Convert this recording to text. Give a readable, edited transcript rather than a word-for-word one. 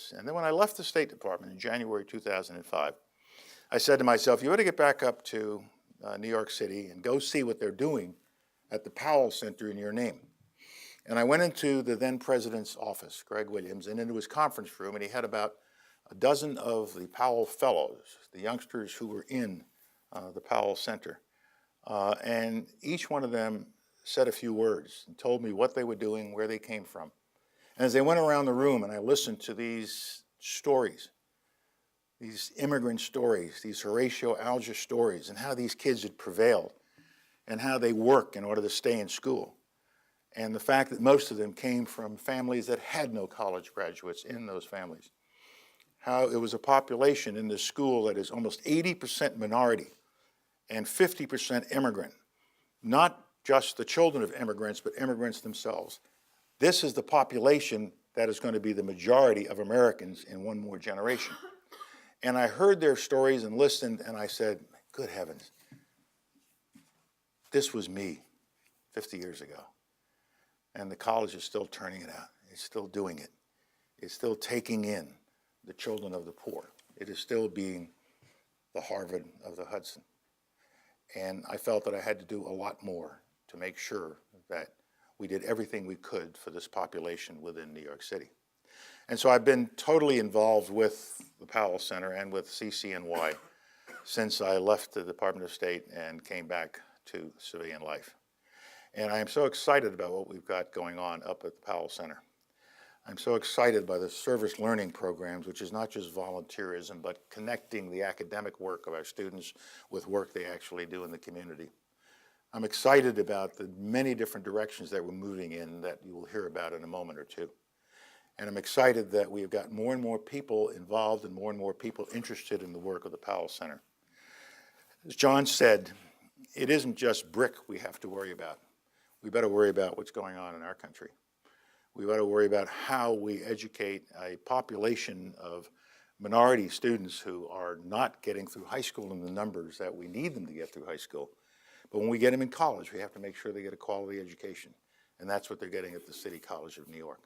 kids. And then when I left the State Department in January 2005, I said to myself, you ought to get back up to New York City and go see what they're doing at the Powell Center in your name. And I went into the then president's office, Greg Williams, and into his conference room, and he had about a dozen of the Powell Fellows, the youngsters who were in the Powell Center. And each one of them said a few words and told me what they were doing, where they came from. And as they went around the room and I listened to these stories, these immigrant stories, these Horatio Alger stories, and how these kids had prevailed and how they work in order to stay in school. And the fact that most of them came from families that had no college graduates in those families. How it was a population in this school that is almost 80% minority and 50% immigrant. Not just the children of immigrants, but immigrants themselves. This is the population that is going to be the majority of Americans in one more generation. And I heard their stories and listened, and I said, good heavens, this was me 50 years ago. And the college is still turning it out. It's still doing it. It's still taking in the children of the poor. It is still being the Harvard of the Hudson. And I felt that I had to do a lot more to make sure that we did everything we could for this population within New York City. And so I've been totally involved with the Powell Center and with CCNY since I left the Department of State and came back to civilian life. And I am so excited about what we've got going on up at the Powell Center. I'm so excited by the service learning programs, which is not just volunteerism, but connecting the academic work of our students with work they actually do in the community. I'm excited about the many different directions that we're moving in that you will hear about in a moment or two. And I'm excited that we've got more and more people involved and more people interested in the work of the Powell Center. As John said, it isn't just BRIC we have to worry about. We better worry about what's going on in our country. We better worry about how we educate a population of minority students who are not getting through high school in the numbers that we need them to get through high school. But when we get them in college, we have to make sure they get a quality education. And that's what they're getting at the City College of New York.